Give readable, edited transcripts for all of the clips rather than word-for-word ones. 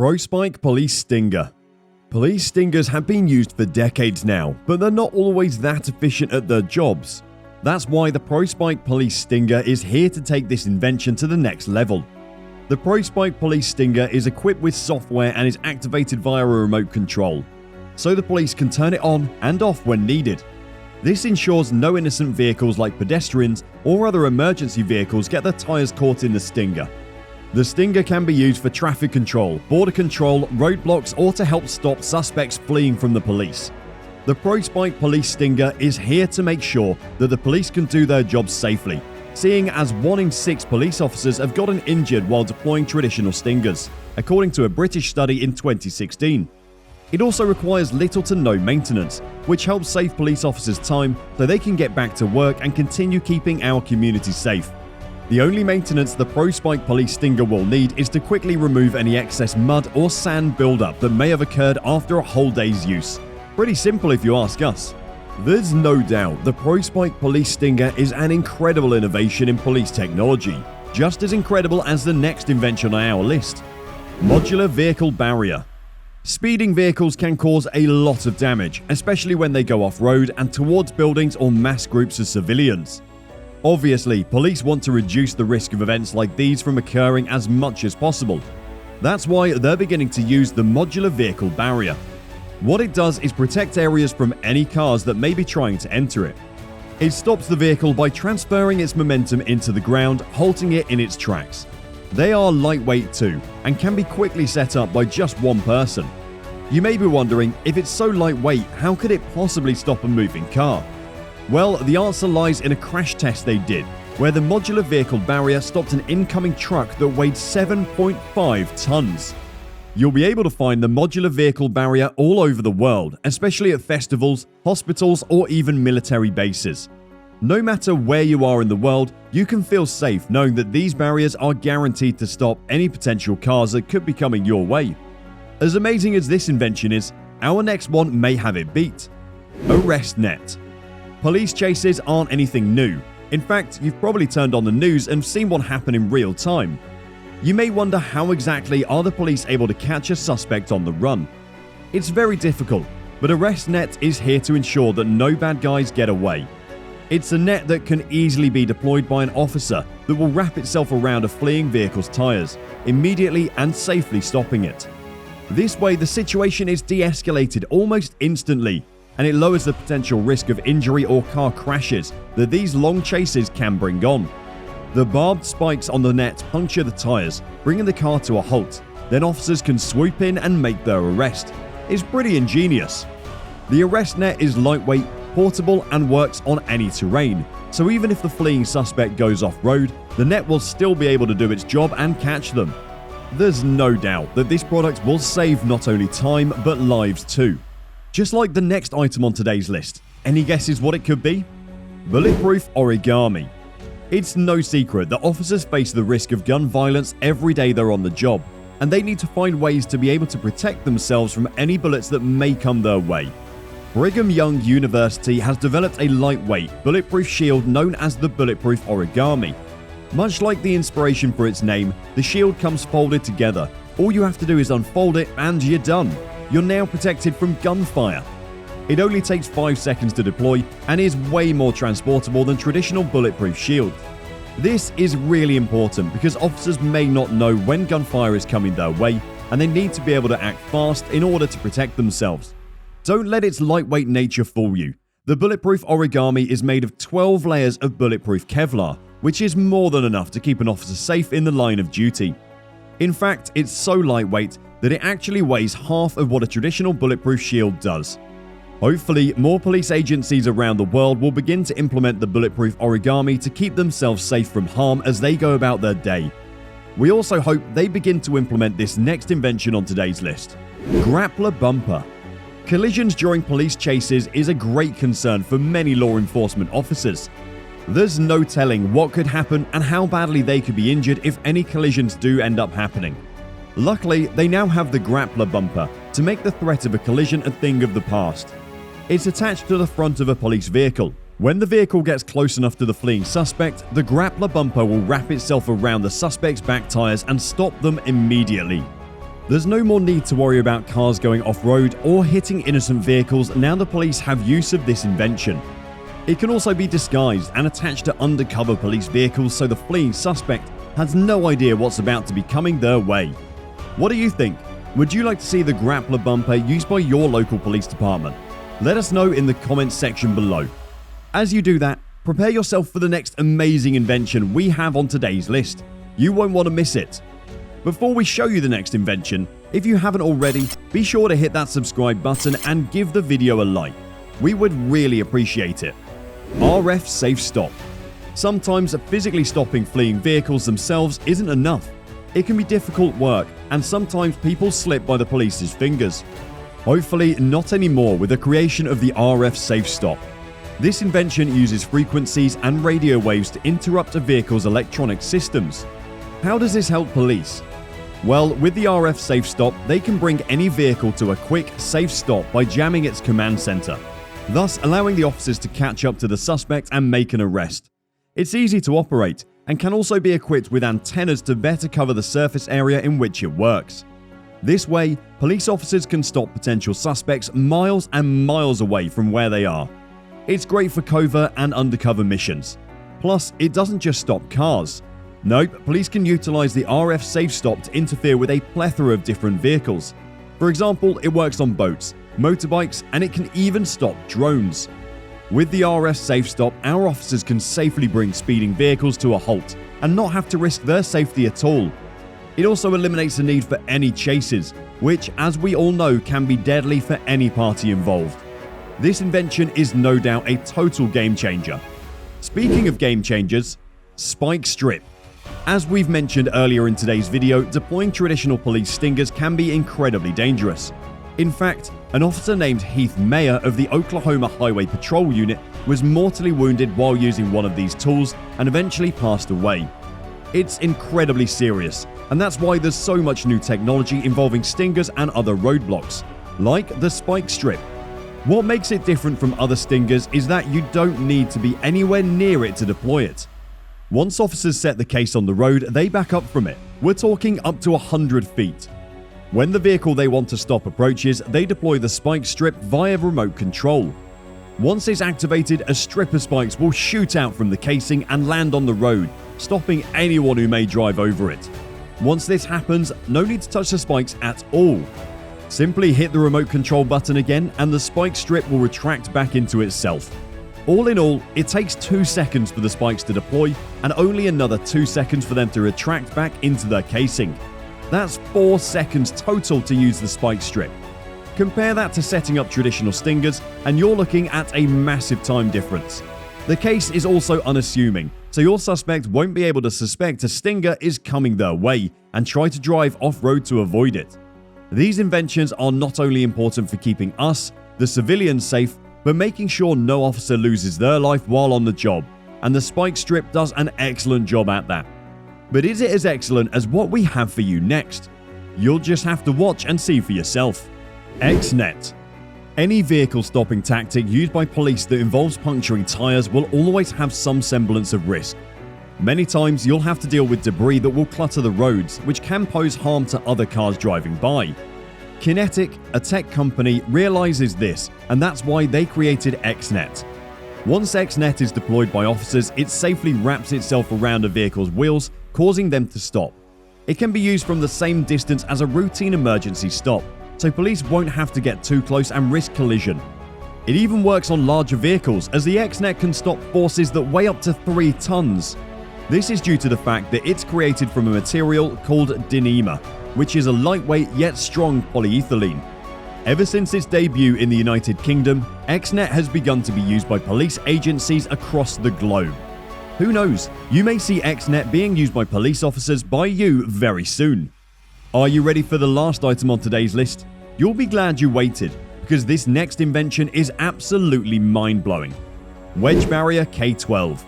PROSPIKE Police Stinger. Police stingers have been used for decades now, but they're not always that efficient at their jobs. That's why the PROSPIKE Police Stinger is here to take this invention to the next level. The PROSPIKE Police Stinger is equipped with software and is activated via a remote control, so the police can turn it on and off when needed. This ensures no innocent vehicles like pedestrians or other emergency vehicles get their tyres caught in the stinger. The stinger can be used for traffic control, border control, roadblocks, or to help stop suspects fleeing from the police. The PROSPIKE Police Stinger is here to make sure that the police can do their jobs safely, seeing as 1 in 6 police officers have gotten injured while deploying traditional stingers, according to a British study in 2016. It also requires little to no maintenance, which helps save police officers time so they can get back to work and continue keeping our community safe. The only maintenance the PROSPIKE Police Stinger will need is to quickly remove any excess mud or sand buildup that may have occurred after a whole day's use. Pretty simple if you ask us. There's no doubt the PROSPIKE Police Stinger is an incredible innovation in police technology, just as incredible as the next invention on our list: Modular Vehicle Barrier. Speeding vehicles can cause a lot of damage, especially when they go off-road and towards buildings or mass groups of civilians. Obviously, police want to reduce the risk of events like these from occurring as much as possible. That's why they're beginning to use the Modular Vehicle Barrier. What it does is protect areas from any cars that may be trying to enter it. It stops the vehicle by transferring its momentum into the ground, halting it in its tracks. They are lightweight too, and can be quickly set up by just one person. You may be wondering, if it's so lightweight, how could it possibly stop a moving car? Well, the answer lies in a crash test they did, where the Modular Vehicle Barrier stopped an incoming truck that weighed 7.5 tons. You'll be able to find the Modular Vehicle Barrier all over the world, especially at festivals, hospitals, or even military bases. No matter where you are in the world, you can feel safe knowing that these barriers are guaranteed to stop any potential cars that could be coming your way. As amazing as this invention is, our next one may have it beat: ARRESTNET. Police chases aren't anything new. In fact, you've probably turned on the news and seen what happened in real time. You may wonder, how exactly are the police able to catch a suspect on the run? It's very difficult, but ARRESTNET is here to ensure that no bad guys get away. It's a net that can easily be deployed by an officer that will wrap itself around a fleeing vehicle's tires, immediately and safely stopping it. This way, the situation is de-escalated almost instantly, and it lowers the potential risk of injury or car crashes that these long chases can bring on. The barbed spikes on the net puncture the tires, bringing the car to a halt. Then officers can swoop in and make their arrest. It's pretty ingenious. The ARRESTNET is lightweight, portable, and works on any terrain, so even if the fleeing suspect goes off-road, the net will still be able to do its job and catch them. There's no doubt that this product will save not only time but lives too. Just like the next item on today's list. Any guesses what it could be? Bulletproof origami. It's no secret that officers face the risk of gun violence every day they're on the job, and they need to find ways to be able to protect themselves from any bullets that may come their way. Brigham Young University has developed a lightweight, bulletproof shield known as the Bulletproof origami. Much like the inspiration for its name, the shield comes folded together. All you have to do is unfold it and you're done. You're now protected from gunfire. It only takes 5 seconds to deploy and is way more transportable than traditional bulletproof shields. This is really important because officers may not know when gunfire is coming their way, and they need to be able to act fast in order to protect themselves. Don't let its lightweight nature fool you. The Bulletproof origami is made of 12 layers of bulletproof Kevlar, which is more than enough to keep an officer safe in the line of duty. In fact, it's so lightweight that it actually weighs half of what a traditional bulletproof shield does. Hopefully, more police agencies around the world will begin to implement the bulletproof origami to keep themselves safe from harm as they go about their day. We also hope they begin to implement this next invention on today's list: GRAPPLER bumper. Collisions during police chases is a great concern for many law enforcement officers. There's no telling what could happen and how badly they could be injured if any collisions do end up happening. Luckily, they now have the GRAPPLER bumper to make the threat of a collision a thing of the past. It's attached to the front of a police vehicle. When the vehicle gets close enough to the fleeing suspect, the GRAPPLER bumper will wrap itself around the suspect's back tires and stop them immediately. There's no more need to worry about cars going off-road or hitting innocent vehicles now the police have use of this invention. It can also be disguised and attached to undercover police vehicles so the fleeing suspect has no idea what's about to be coming their way. What do you think? Would you like to see the Grappler bumper used by your local police department? Let us know in the comments section below. As you do that, prepare yourself for the next amazing invention we have on today's list. You won't want to miss it. Before we show you the next invention, if you haven't already, be sure to hit that subscribe button and give the video a like. We would really appreciate it. RF Safe Stop. Sometimes physically stopping fleeing vehicles themselves isn't enough. It can be difficult work, and sometimes people slip by the police's fingers. Hopefully not anymore with the creation of the RF Safe Stop. This invention uses frequencies and radio waves to interrupt a vehicle's electronic systems. How does this help police? Well, with the RF Safe Stop, they can bring any vehicle to a quick, safe stop by jamming its command center, thus allowing the officers to catch up to the suspect and make an arrest. It's easy to operate and can also be equipped with antennas to better cover the surface area in which it works. This way, police officers can stop potential suspects miles and miles away from where they are. It's great for covert and undercover missions. Plus, it doesn't just stop cars. Nope, police can utilize the RF Safe Stop to interfere with a plethora of different vehicles. For example, it works on boats, motorbikes, and it can even stop drones. With the RF Safe Stop, our officers can safely bring speeding vehicles to a halt and not have to risk their safety at all. It also eliminates the need for any chases, which, as we all know, can be deadly for any party involved. This invention is no doubt a total game changer. Speaking of game changers, Spike Strip. As we've mentioned earlier in today's video, deploying traditional police stingers can be incredibly dangerous. In fact, an officer named Heath Mayer of the Oklahoma Highway Patrol Unit was mortally wounded while using one of these tools and eventually passed away. It's incredibly serious, and that's why there's so much new technology involving stingers and other roadblocks, like the Spike Strip. What makes it different from other stingers is that you don't need to be anywhere near it to deploy it. Once officers set the case on the road, they back up from it. We're talking up to 100 feet. When the vehicle they want to stop approaches, they deploy the Spike Strip via remote control. Once it's activated, a strip of spikes will shoot out from the casing and land on the road, stopping anyone who may drive over it. Once this happens, no need to touch the spikes at all. Simply hit the remote control button again and the Spike Strip will retract back into itself. All in all, it takes 2 seconds for the spikes to deploy and only another 2 seconds for them to retract back into their casing. That's 4 seconds total to use the Spike Strip. Compare that to setting up traditional stingers and you're looking at a massive time difference. The case is also unassuming, so your suspect won't be able to suspect a stinger is coming their way and try to drive off-road to avoid it. These inventions are not only important for keeping us, the civilians, safe, but making sure no officer loses their life while on the job, and the Spike Strip does an excellent job at that. But is it as excellent as what we have for you next? You'll just have to watch and see for yourself. ARRESTNET. Any vehicle stopping tactic used by police that involves puncturing tires will always have some semblance of risk. Many times you'll have to deal with debris that will clutter the roads, which can pose harm to other cars driving by. Kinetic, a tech company, realizes this, and that's why they created ARRESTNET. Once ARRESTNET is deployed by officers, it safely wraps itself around a vehicle's wheels, causing them to stop. It can be used from the same distance as a routine emergency stop, so police won't have to get too close and risk collision. It even works on larger vehicles, as the ARRESTNET can stop forces that weigh up to 3 tons. This is due to the fact that it's created from a material called Dyneema, which is a lightweight yet strong polyethylene. Ever since its debut in the United Kingdom, ARRESTNET has begun to be used by police agencies across the globe. Who knows, you may see ARRESTNET being used by police officers by you very soon. Are you ready for the last item on today's list? You'll be glad you waited, because this next invention is absolutely mind-blowing. Wedge Barrier K12.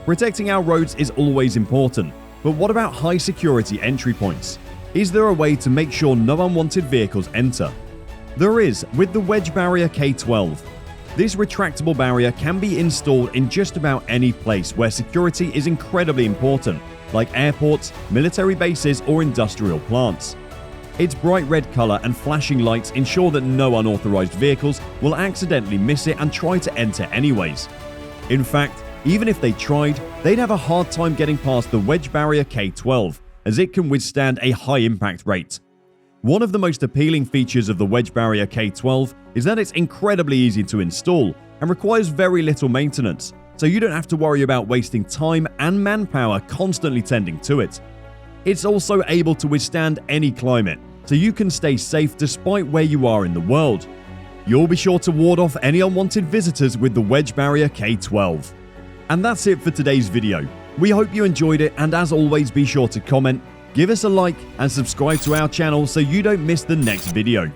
Protecting our roads is always important, but what about high security entry points? Is there a way to make sure no unwanted vehicles enter? There is, with the Wedge Barrier K12. This retractable barrier can be installed in just about any place where security is incredibly important, like airports, military bases, or industrial plants. Its bright red color and flashing lights ensure that no unauthorized vehicles will accidentally miss it and try to enter anyways. In fact, even if they tried, they'd have a hard time getting past the Wedge Barrier K12, as it can withstand a high impact rate. One of the most appealing features of the Wedge Barrier K12 is that it's incredibly easy to install and requires very little maintenance, so you don't have to worry about wasting time and manpower constantly tending to it. It's also able to withstand any climate, so you can stay safe despite where you are in the world. You'll be sure to ward off any unwanted visitors with the Wedge Barrier K12. And that's it for today's video. We hope you enjoyed it, and as always, be sure to comment, give us a like and subscribe to our channel so you don't miss the next video.